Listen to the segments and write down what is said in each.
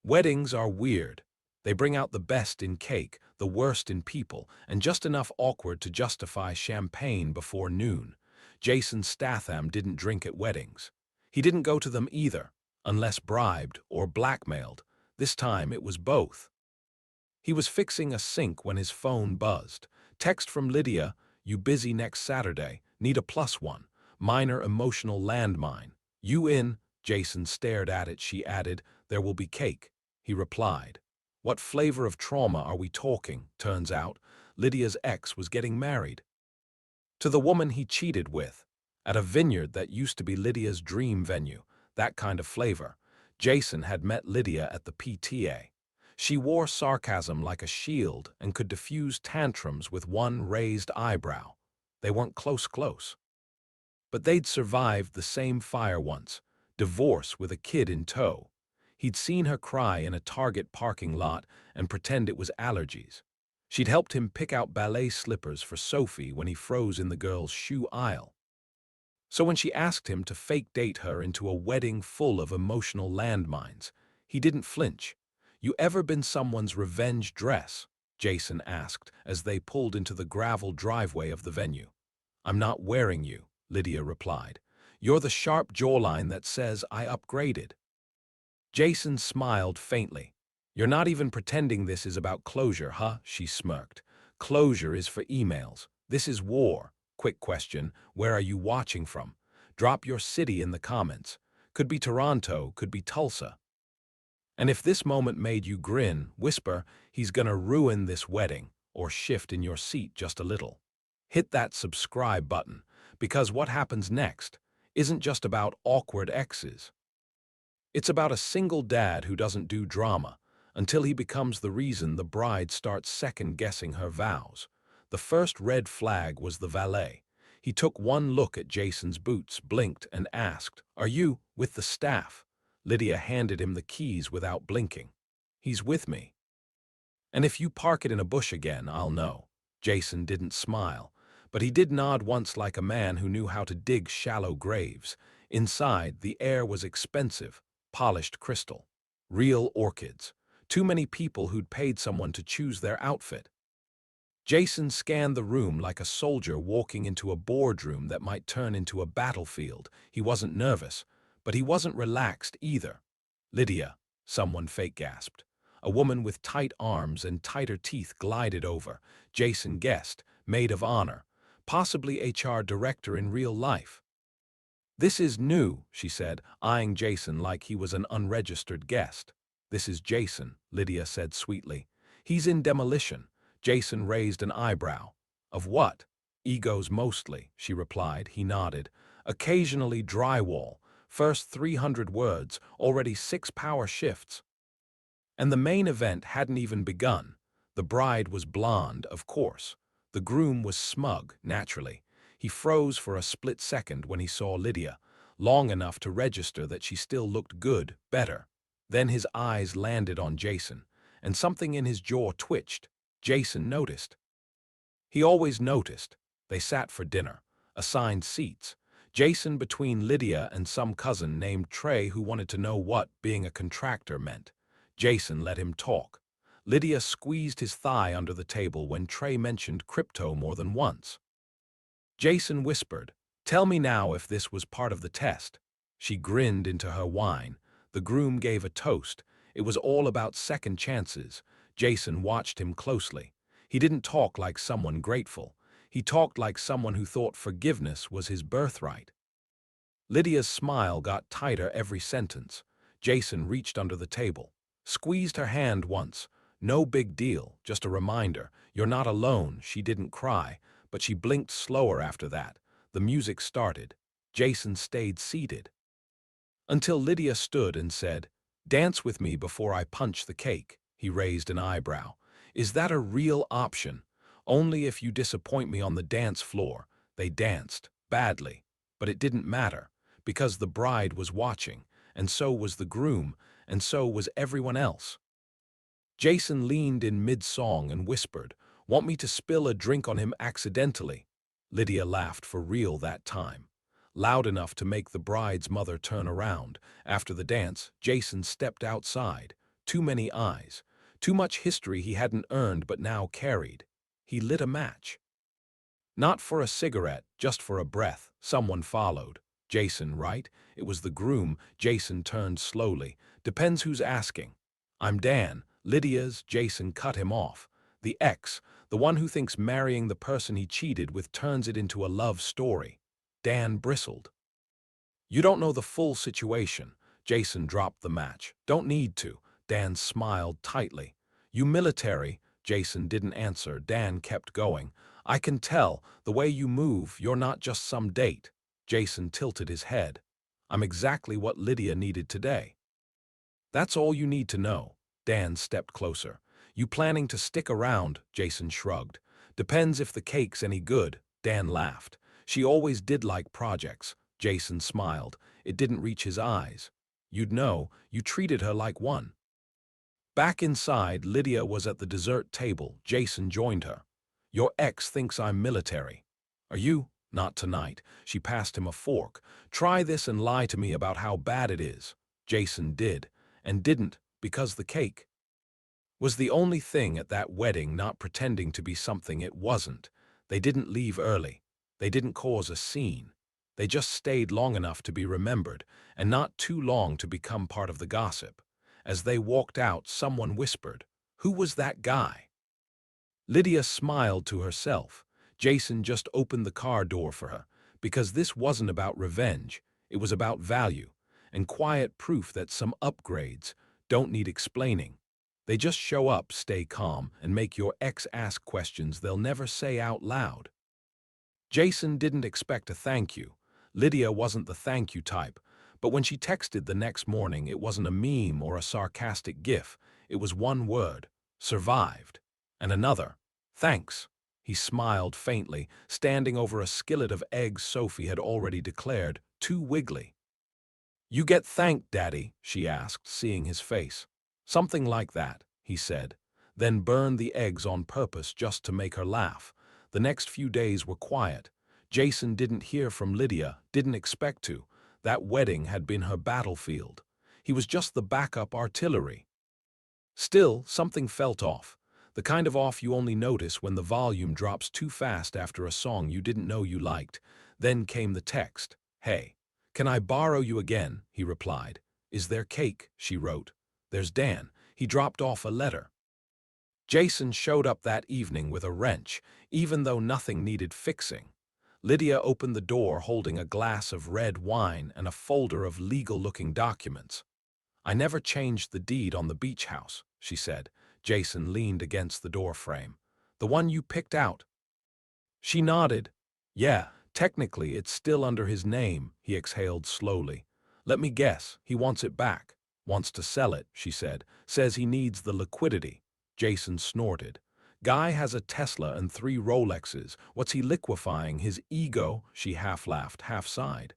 Weddings are weird. They bring out the best in cake, the worst in people, and just enough awkward to justify champagne before noon. Jason Statham didn't drink at weddings. He didn't go to them either, unless bribed or blackmailed. This time it was both. He was fixing a sink when his phone buzzed. Text from Lydia, "You busy next Saturday? Need a +1. Minor emotional landmine." "You in?" Jason stared at it. She added, "There will be cake." He replied, "What flavor of trauma are we talking?" Turns out, Lydia's ex was getting married. To the woman he cheated with. At a vineyard that used to be Lydia's dream venue. That kind of flavor. Jason had met Lydia at the PTA. She wore sarcasm like a shield and could diffuse tantrums with one raised eyebrow. They weren't close. But they'd survived the same fire once, divorce with a kid in tow. He'd seen her cry in a Target parking lot and pretend it was allergies. She'd helped him pick out ballet slippers for Sophie when he froze in the girl's shoe aisle. So when she asked him to fake date her into a wedding full of emotional landmines, he didn't flinch. "You ever been someone's revenge dress?" Jason asked as they pulled into the gravel driveway of the venue. "I'm not wearing you," Lydia replied. "You're the sharp jawline that says I upgraded." Jason smiled faintly. "You're not even pretending this is about closure, huh?" She smirked. "Closure is for emails. This is war." Quick question, where are you watching from? Drop your city in the comments. Could be Toronto, could be Tulsa. And if this moment made you grin, whisper, "He's gonna ruin this wedding," or shift in your seat just a little. Hit that subscribe button, because what happens next isn't just about awkward exes. It's about a single dad who doesn't do drama until he becomes the reason the bride starts second-guessing her vows. The first red flag was the valet. He took one look at Jason's boots, blinked, and asked, "Are you with the staff?" Lydia handed him the keys without blinking. "He's with me. And if you park it in a bush again, I'll know." Jason didn't smile, but he did nod once like a man who knew how to dig shallow graves. Inside, the air was expensive, polished crystal. Real orchids. Too many people who'd paid someone to choose their outfit. Jason scanned the room like a soldier walking into a boardroom that might turn into a battlefield. He wasn't nervous, but he wasn't relaxed either. "Lydia," someone fake gasped. A woman with tight arms and tighter teeth glided over. Jason guessed, maid of honor, possibly HR director in real life. "This is new," she said, eyeing Jason like he was an unregistered guest. "This is Jason," Lydia said sweetly. "He's in demolition." Jason raised an eyebrow. "Of what?" "Egos mostly," she replied. He nodded. "Occasionally drywall. First 300 words, already 6 power shifts." And the main event hadn't even begun. The bride was blonde, of course. The groom was smug, naturally. He froze for a split second when he saw Lydia, long enough to register that she still looked good, better. Then his eyes landed on Jason, and something in his jaw twitched. Jason noticed. He always noticed. They sat for dinner, assigned seats. Jason between Lydia and some cousin named Trey who wanted to know what being a contractor meant. Jason let him talk. Lydia squeezed his thigh under the table when Trey mentioned crypto more than once. Jason whispered, "Tell me now if this was part of the test." She grinned into her wine. The groom gave a toast. It was all about second chances. Jason watched him closely. He didn't talk like someone grateful. He talked like someone who thought forgiveness was his birthright. Lydia's smile got tighter every sentence. Jason reached under the table, squeezed her hand once. "No big deal, just a reminder. You're not alone." She didn't cry, but she blinked slower after that. The music started. Jason stayed seated. Until Lydia stood and said, "Dance with me before I punch the cake." He raised an eyebrow. "Is that a real option?" "Only if you disappoint me on the dance floor." They danced, badly, but it didn't matter, because the bride was watching, and so was the groom, and so was everyone else. Jason leaned in mid-song and whispered, "Want me to spill a drink on him accidentally?" Lydia laughed for real that time, loud enough to make the bride's mother turn around. After the dance, Jason stepped outside. too many eyes, too much history he hadn't earned but now carried. He lit a match. Not for a cigarette, just for a breath. Someone followed. Jason, right? It was the groom. Jason turned slowly. Depends who's asking. I'm Dan. Lydia's. Jason cut him off. The ex, the one who thinks marrying the person he cheated with turns it into a love story. Dan bristled. You don't know the full situation. Jason dropped the match. Don't need to. Dan smiled tightly. You military? Jason didn't answer. Dan kept going. I can tell, the way you move, you're not just some date. Jason tilted his head. I'm exactly what Lydia needed today. That's all you need to know. Dan stepped closer. You planning to stick around? Jason shrugged. Depends if the cake's any good. Dan laughed. She always did like projects. Jason smiled. It didn't reach his eyes. You'd know, you treated her like one. Back inside, Lydia was at the dessert table. Jason joined her. Your ex thinks I'm military. Are you? Not tonight. She passed him a fork. Try this and lie to me about how bad it is. Jason did, and didn't, because the cake was the only thing at that wedding, not pretending to be something it wasn't. They didn't leave early. They didn't cause a scene. They just stayed long enough to be remembered, and not too long to become part of the gossip. As they walked out, someone whispered, "Who was that guy?" Lydia smiled to herself. Jason just opened the car door for her, because this wasn't about revenge, it was about value, and quiet proof that some upgrades don't need explaining. They just show up, stay calm, and make your ex ask questions they'll never say out loud. Jason didn't expect a thank you. Lydia wasn't the thank you type, but when she texted the next morning, it wasn't a meme or a sarcastic gif. It was one word, survived. And another, thanks. He smiled faintly, standing over a skillet of eggs Sophie had already declared too wiggly. You get thanked, Daddy? She asked, seeing his face. Something like that, he said, then burned the eggs on purpose just to make her laugh. The next few days were quiet. Jason didn't hear from Lydia, didn't expect to. That wedding had been her battlefield. He was just the backup artillery. Still, something felt off. The kind of off you only notice when the volume drops too fast after a song you didn't know you liked. Then came the text. Hey, can I borrow you again? He replied. Is there cake? She wrote. There's Dan. He dropped off a letter. Jason showed up that evening with a wrench, even though nothing needed fixing. Lydia opened the door holding a glass of red wine and a folder of legal-looking documents. I never changed the deed on the beach house, she said. Jason leaned against the doorframe. The one you picked out? She nodded. Yeah, technically it's still under his name, he exhaled slowly. Let me guess, he wants it back. Wants to sell it, she said. Says he needs the liquidity. Jason snorted. Guy has a Tesla and 3 Rolexes. What's he liquefying? His ego? She half laughed, half sighed.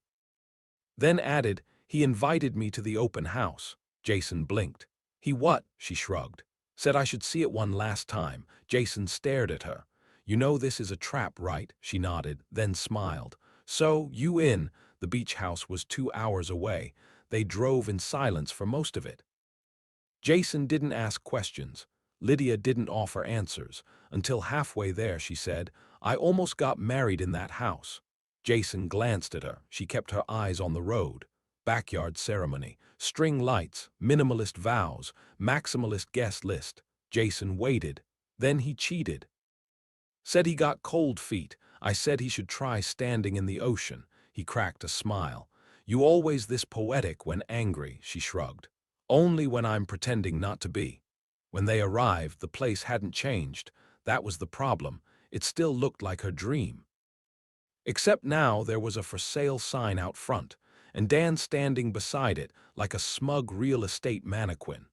Then added, he invited me to the open house. Jason blinked. He what? She shrugged. Said I should see it one last time. Jason stared at her. You know this is a trap, right? She nodded, then smiled. So, you in. The beach house was 2 hours away. They drove in silence for most of it. Jason didn't ask questions. Lydia didn't offer answers. Until halfway there, she said, I almost got married in that house. Jason glanced at her. She kept her eyes on the road. Backyard ceremony, string lights, minimalist vows, maximalist guest list. Jason waited. Then he cheated. Said he got cold feet. I said he should try standing in the ocean. He cracked a smile. You always this poetic when angry, she shrugged. Only when I'm pretending not to be. When they arrived, the place hadn't changed. That was the problem. It still looked like her dream. Except now there was a for sale sign out front, and Dan standing beside it like a smug real estate mannequin.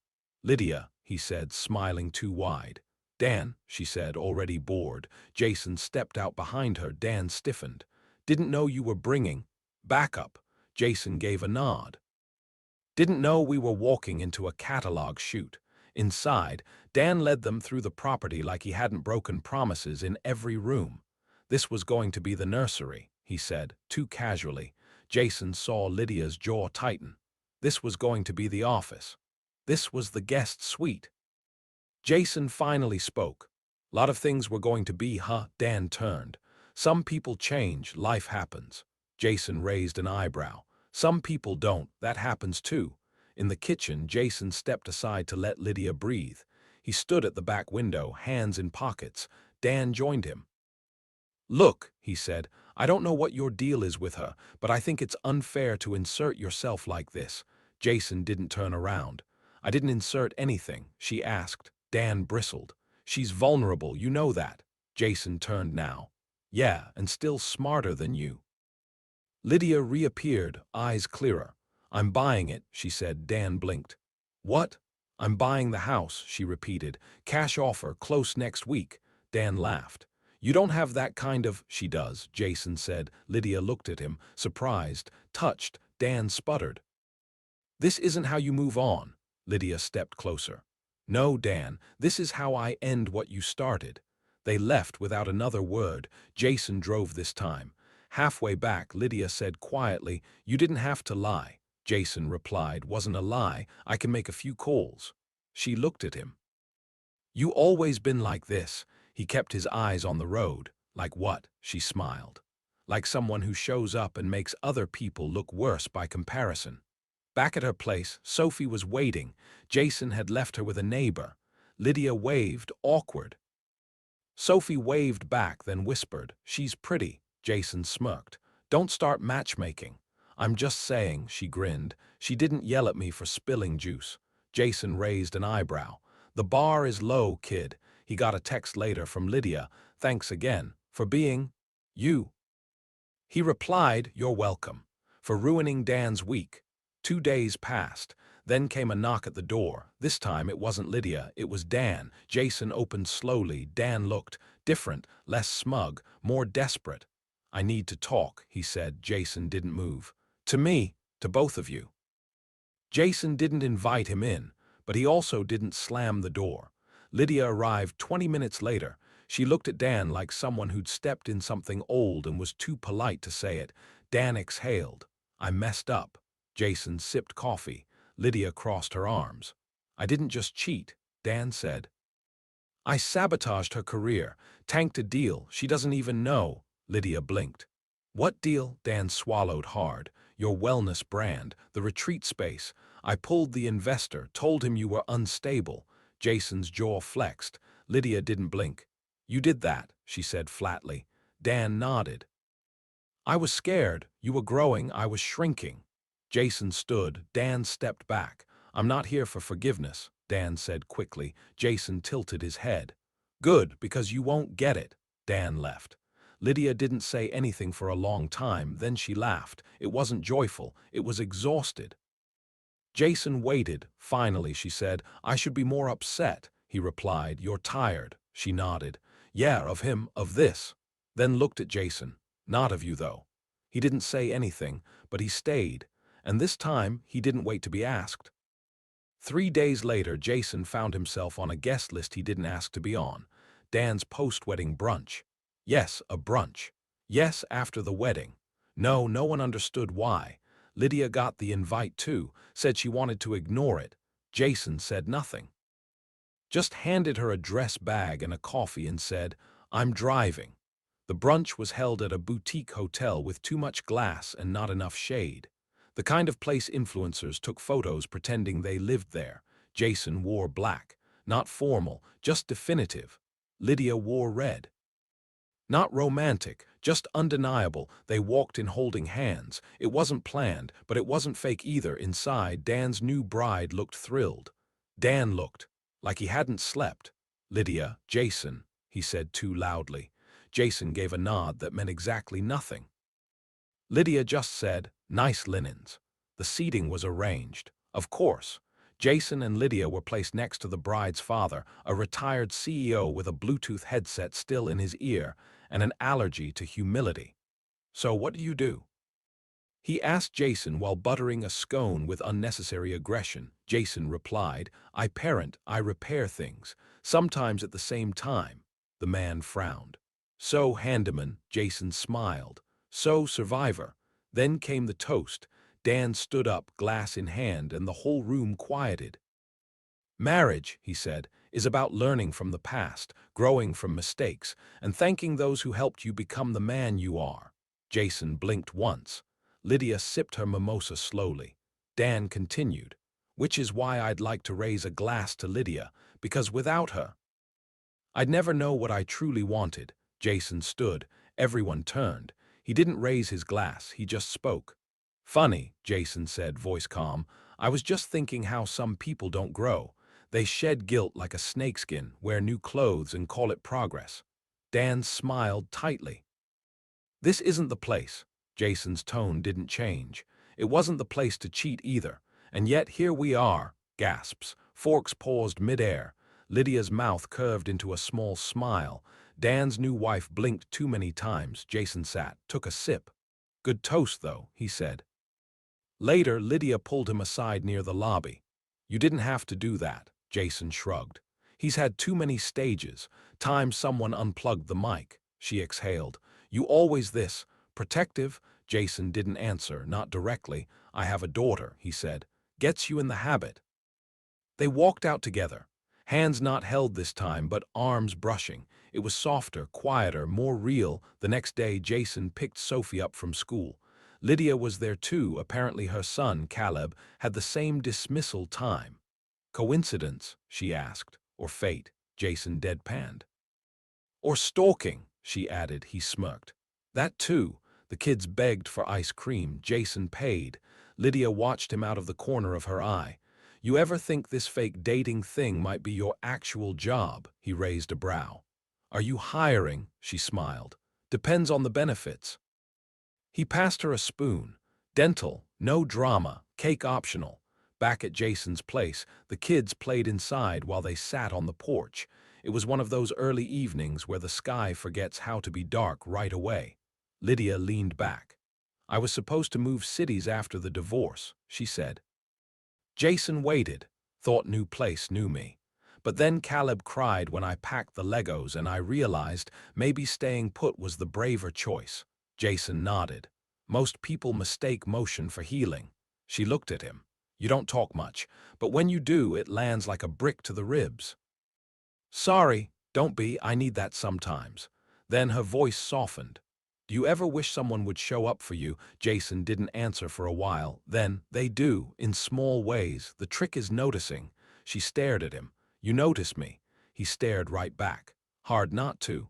Lydia, he said, smiling too wide. Dan, she said, already bored. Jason stepped out behind her. Dan stiffened. Didn't know you were bringing backup. Jason gave a nod. Didn't know we were walking into a catalog shoot. Inside, Dan led them through the property like he hadn't broken promises in every room. This was going to be the nursery, he said, too casually. Jason saw Lydia's jaw tighten. This was going to be the office. This was the guest suite. Jason finally spoke. "Lot of things were going to be, huh?" Dan turned. "Some people change, life happens." Jason raised an eyebrow. "Some people don't, that happens too." In the kitchen, Jason stepped aside to let Lydia breathe. He stood at the back window, hands in pockets. Dan joined him. "Look," he said, "I don't know what your deal is with her, but I think it's unfair to insert yourself like this." Jason didn't turn around. "I didn't insert anything," she asked. Dan bristled. "She's vulnerable, you know that." Jason turned now. "Yeah, and still smarter than you." Lydia reappeared, eyes clearer. "I'm buying it," she said. Dan blinked. "What?" "I'm buying the house," she repeated. "Cash offer, close next week." Dan laughed. "You don't have that kind of—" "She does," Jason said. Lydia looked at him, surprised, touched. Dan sputtered. "This isn't how you move on." Lydia stepped closer. "No, Dan, this is how I end what you started." They left without another word. Jason drove this time. Halfway back, Lydia said quietly, "You didn't have to lie." Jason replied, "Wasn't a lie. I can make a few calls." She looked at him. "You always been like this." He kept his eyes on the road. "Like what?" She smiled. "Like someone who shows up and makes other people look worse by comparison." Back at her place, Sophie was waiting. Jason had left her with a neighbor. Lydia waved, awkward. Sophie waved back, then whispered, "She's pretty." Jason smirked. "Don't start matchmaking." "I'm just saying," she grinned. "She didn't yell at me for spilling juice." Jason raised an eyebrow. "The bar is low, kid." He got a text later from Lydia. "Thanks again. For being you." He replied, "You're welcome." For ruining Dan's week. 2 days passed. Then came a knock at the door. This time it wasn't Lydia, it was Dan. Jason opened slowly. Dan looked different, less smug, more desperate. "I need to talk," he said. Jason didn't move. "To me, to both of you." Jason didn't invite him in, but he also didn't slam the door. Lydia arrived 20 minutes later. She looked at Dan like someone who'd stepped in something old and was too polite to say it. Dan exhaled. "I messed up." Jason sipped coffee. Lydia crossed her arms. "I didn't just cheat," Dan said. "I sabotaged her career, tanked a deal she doesn't even know." Lydia blinked. "What deal?" Dan swallowed hard. "Your wellness brand, the retreat space. I pulled the investor, told him you were unstable." Jason's jaw flexed. Lydia didn't blink. "You did that," she said flatly. Dan nodded. "I was scared. You were growing, I was shrinking." Jason stood. Dan stepped back. "I'm not here for forgiveness," Dan said quickly. Jason tilted his head. "Good, because you won't get it." Dan left. Lydia didn't say anything for a long time, then she laughed. It wasn't joyful, it was exhausted. Jason waited. Finally, she said, "I should be more upset." He replied, "You're tired." She nodded. "Yeah, of him, of this." Then looked at Jason. "Not of you, though." He didn't say anything, but he stayed. And this time, he didn't wait to be asked. 3 days later, Jason found himself on a guest list he didn't ask to be on. Dan's post-wedding brunch. Yes, a brunch. Yes, after the wedding. No, no one understood why. Lydia got the invite too, said she wanted to ignore it. Jason said nothing. Just handed her a dress bag and a coffee and said, "I'm driving." The brunch was held at a boutique hotel with too much glass and not enough shade. The kind of place influencers took photos pretending they lived there. Jason wore black. Not formal, just definitive. Lydia wore red. Not romantic, just undeniable. They walked in holding hands. It wasn't planned, but it wasn't fake either. Inside, Dan's new bride looked thrilled. Dan looked like he hadn't slept. "Lydia, Jason," he said too loudly. Jason gave a nod that meant exactly nothing. Lydia just said, "Nice linens." The seating was arranged. Of course. Jason and Lydia were placed next to the bride's father, a retired CEO with a Bluetooth headset still in his ear, and an allergy to humility. "So what do you do?" he asked Jason while buttering a scone with unnecessary aggression. Jason replied, "I parent, I repair things, sometimes at the same time." The man frowned. "So handyman," Jason smiled. "So survivor." Then came the toast. Dan stood up, glass in hand, and the whole room quieted. Marriage, he said, is about learning from the past, growing from mistakes, and thanking those who helped you become the man you are. Jason blinked once. Lydia sipped her mimosa slowly. Dan continued, which is why I'd like to raise a glass to Lydia, because without her, I'd never know what I truly wanted. Jason stood. Everyone turned. He didn't raise his glass, he just spoke. Funny, Jason said, voice calm. I was just thinking how some people don't grow. They shed guilt like a snakeskin, wear new clothes, and call it progress. Dan smiled tightly. This isn't the place. Jason's tone didn't change. It wasn't the place to cheat either. And yet here we are, gasps. Forks paused midair. Lydia's mouth curved into a small smile. Dan's new wife blinked too many times. Jason sat, took a sip. Good toast, though, he said. Later, Lydia pulled him aside near the lobby. You didn't have to do that, Jason shrugged. He's had too many stages. Time someone unplugged the mic. She exhaled. You always this. Protective? Jason didn't answer, not directly. I have a daughter, he said. Gets you in the habit. They walked out together. Hands not held this time, but arms brushing. It was softer, quieter, more real. The next day, Jason picked Sophie up from school. Lydia was there too. Apparently her son, Caleb, had the same dismissal time. Coincidence, she asked, or fate? Jason deadpanned. Or stalking, she added. He smirked. That too. The kids begged for ice cream. Jason paid. Lydia watched him out of the corner of her eye. You ever think this fake dating thing might be your actual job? He raised a brow. Are you hiring? She smiled. Depends on the benefits. He passed her a spoon. Dental, no drama, cake optional. Back at Jason's place, the kids played inside while they sat on the porch. It was one of those early evenings where the sky forgets how to be dark right away. Lydia leaned back. I was supposed to move cities after the divorce, she said. Jason waited, thought new place knew me. But then Caleb cried when I packed the Legos and I realized maybe staying put was the braver choice. Jason nodded. Most people mistake motion for healing. She looked at him. You don't talk much, but when you do, it lands like a brick to the ribs. Sorry, don't be, I need that sometimes. Then her voice softened. Do you ever wish someone would show up for you? Jason didn't answer for a while. Then, they do, in small ways. The trick is noticing. She stared at him. You notice me. He stared right back. Hard not to.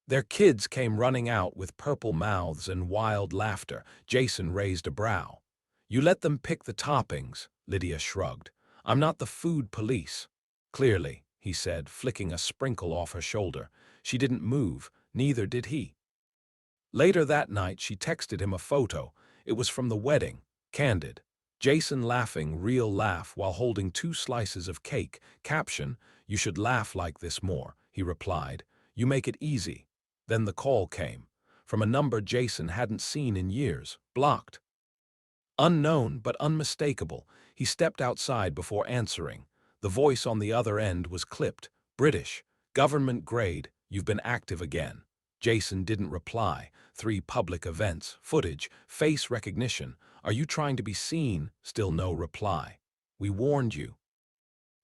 Their kids came running out with purple mouths and wild laughter. Jason raised a brow. You let them pick the toppings, Lydia shrugged. I'm not the food police. Clearly, he said, flicking a sprinkle off her shoulder. She didn't move, neither did he. Later that night, she texted him a photo. It was from the wedding, candid. Jason laughing, real laugh, while holding 2 slices of cake. Caption, you should laugh like this more, he replied. You make it easy. Then the call came. From a number Jason hadn't seen in years, blocked. Unknown but unmistakable, he stepped outside before answering. The voice on the other end was clipped. British, government grade, you've been active again. Jason didn't reply. 3 public events, footage, face recognition. Are you trying to be seen? Still no reply. We warned you.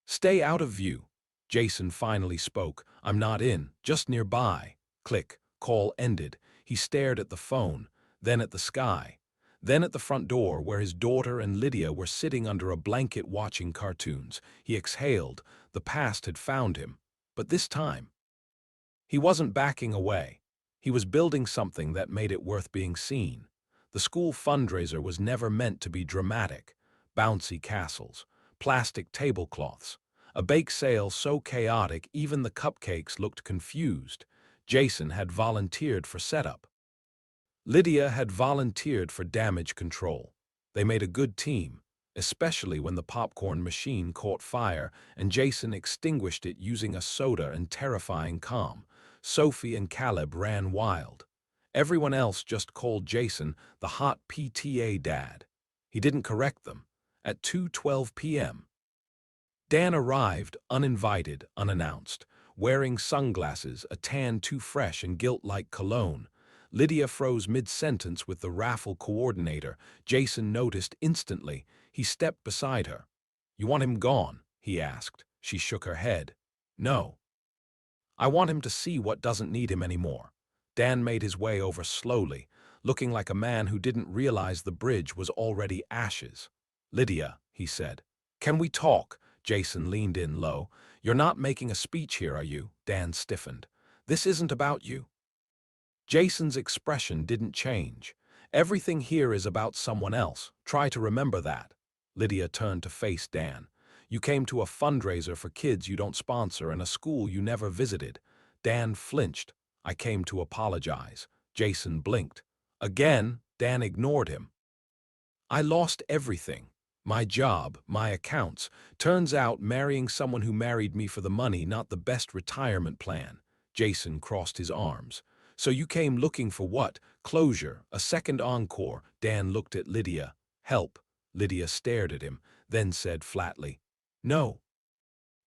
Stay out of view. Jason finally spoke. I'm not in, just nearby. Click. Call ended. He stared at the phone, then at the sky, then at the front door where his daughter and Lydia were sitting under a blanket watching cartoons. He exhaled. The past had found him. But this time, he wasn't backing away. He was building something that made it worth being seen. The school fundraiser was never meant to be dramatic. Bouncy castles, plastic tablecloths, a bake sale so chaotic even the cupcakes looked confused. Jason had volunteered for setup. Lydia had volunteered for damage control. They made a good team, especially when the popcorn machine caught fire and Jason extinguished it using a soda and terrifying calm. Sophie and Caleb ran wild. Everyone else just called Jason the hot PTA dad. He didn't correct them. At 2:12 p.m., Dan arrived, uninvited, unannounced, wearing sunglasses, a tan too fresh and guilt-like cologne. Lydia froze mid-sentence with the raffle coordinator. Jason noticed instantly. He stepped beside her. You want him gone, he asked. She shook her head. No. I want him to see what doesn't need him anymore. Dan made his way over slowly, looking like a man who didn't realize the bridge was already ashes. Lydia, he said. Can we talk? Jason leaned in low. You're not making a speech here, are you? Dan stiffened. This isn't about you. Jason's expression didn't change. Everything here is about someone else. Try to remember that. Lydia turned to face Dan. You came to a fundraiser for kids you don't sponsor and a school you never visited. Dan flinched. I came to apologize. Jason blinked. Again, Dan ignored him. I lost everything. My job, my accounts. Turns out marrying someone who married me for the money, not the best retirement plan. Jason crossed his arms. So you came looking for what? Closure, a second encore. Dan looked at Lydia. Help. Lydia stared at him, then said flatly, no.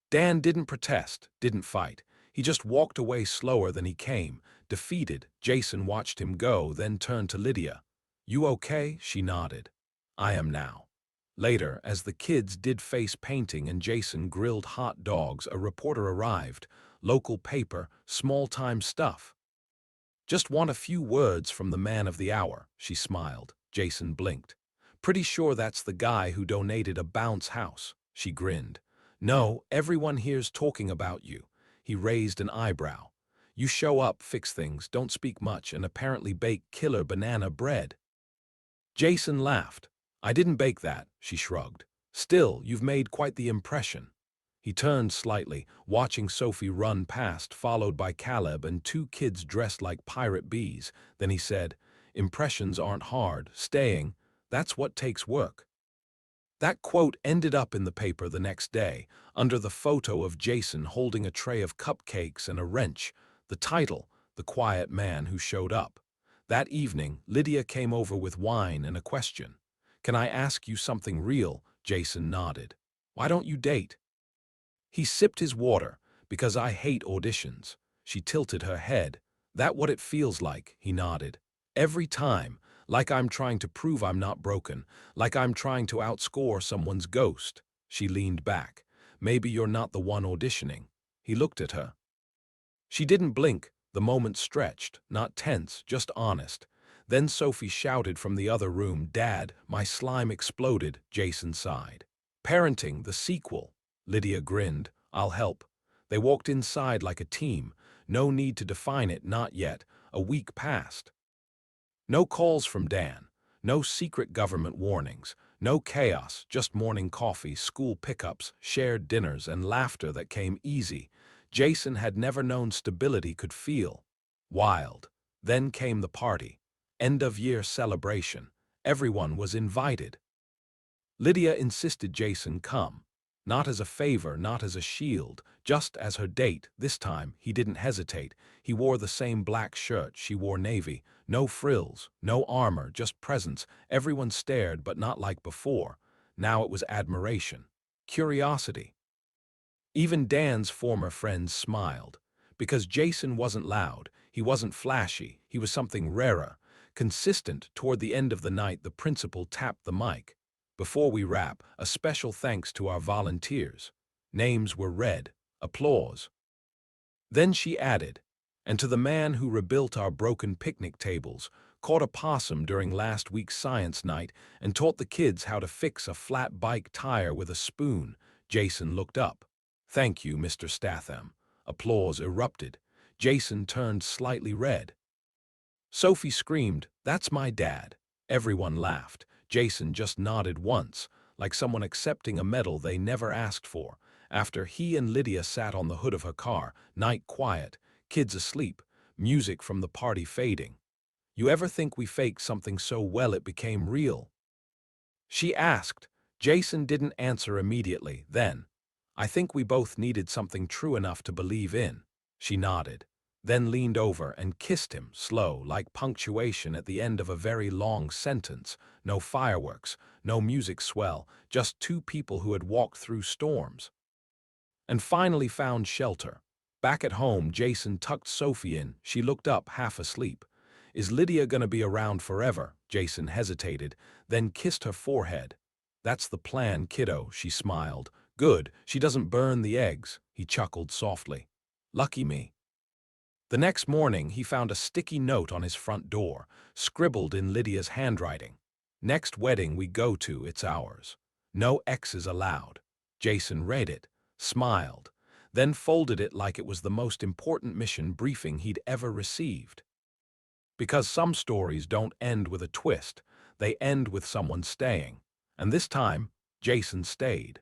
Dan didn't protest, didn't fight. He just walked away slower than he came. Defeated, Jason watched him go, then turned to Lydia. You okay? She nodded. I am now. Later, as the kids did face painting and Jason grilled hot dogs, a reporter arrived. Local paper, small-time stuff. Just want a few words from the man of the hour, she smiled. Jason blinked. Pretty sure that's the guy who donated a bounce house. She grinned. No, everyone here's talking about you. He raised an eyebrow. You show up, fix things, don't speak much, and apparently bake killer banana bread. Jason laughed. I didn't bake that, she shrugged. Still, you've made quite the impression. He turned slightly, watching Sophie run past, followed by Caleb and two kids dressed like pirate bees. Then he said, impressions aren't hard, staying, that's what takes work. That quote ended up in the paper the next day, under the photo of Jason holding a tray of cupcakes and a wrench. The title, The Quiet Man Who Showed Up. That evening, Lydia came over with wine and a question. Can I ask you something real? Jason nodded. Why don't you date? He sipped his water. Because I hate auditions. She tilted her head. That what it feels like? He nodded. Every time. Like I'm trying to prove I'm not broken, like I'm trying to outscore someone's ghost. She leaned back. Maybe you're not the one auditioning. He looked at her. She didn't blink. The moment stretched, not tense, just honest. Then Sophie shouted from the other room, Dad, my slime exploded. Jason sighed. Parenting, the sequel. Lydia grinned. I'll help. They walked inside like a team. No need to define it, not yet. A week passed. No calls from Dan, no secret government warnings, no chaos, just morning coffee, school pickups, shared dinners, and laughter that came easy. Jason had never known stability could feel. Wild. Then came the party. End-of-year celebration. Everyone was invited. Lydia insisted Jason come. Not as a favor, not as a shield, just as her date. This time, he didn't hesitate. He wore the same black shirt, she wore navy. No frills, no armor, just presence. Everyone stared, but not like before. Now it was admiration. Curiosity. Even Dan's former friends smiled. Because Jason wasn't loud, he wasn't flashy, he was something rarer. Consistent. Toward the end of the night, the principal tapped the mic. Before we wrap, a special thanks to our volunteers. Names were read. Applause. Then she added, and to the man who rebuilt our broken picnic tables, caught a possum during last week's science night, and taught the kids how to fix a flat bike tire with a spoon. Jason looked up. Thank you, Mr. Statham. Applause erupted. Jason turned slightly red. Sophie screamed, That's my dad. Everyone laughed. Jason just nodded once, like someone accepting a medal they never asked for. After he and Lydia sat on the hood of her car, night quiet, kids asleep, music from the party fading. You ever think we faked something so well it became real? She asked. Jason didn't answer immediately. Then, I think we both needed something true enough to believe in. She nodded, then leaned over and kissed him, slow, like punctuation at the end of a very long sentence. No fireworks, no music swell, just two people who had walked through storms. And finally found shelter. Back at home, Jason tucked Sophie in. She looked up, half asleep. Is Lydia gonna be around forever? Jason hesitated, then kissed her forehead. That's the plan, kiddo, she smiled. Good, she doesn't burn the eggs, he chuckled softly. Lucky me. The next morning, he found a sticky note on his front door, scribbled in Lydia's handwriting. Next wedding we go to, it's ours. No exes allowed. Jason read it, smiled, then folded it like it was the most important mission briefing he'd ever received. Because some stories don't end with a twist, they end with someone staying. And this time, Jason stayed.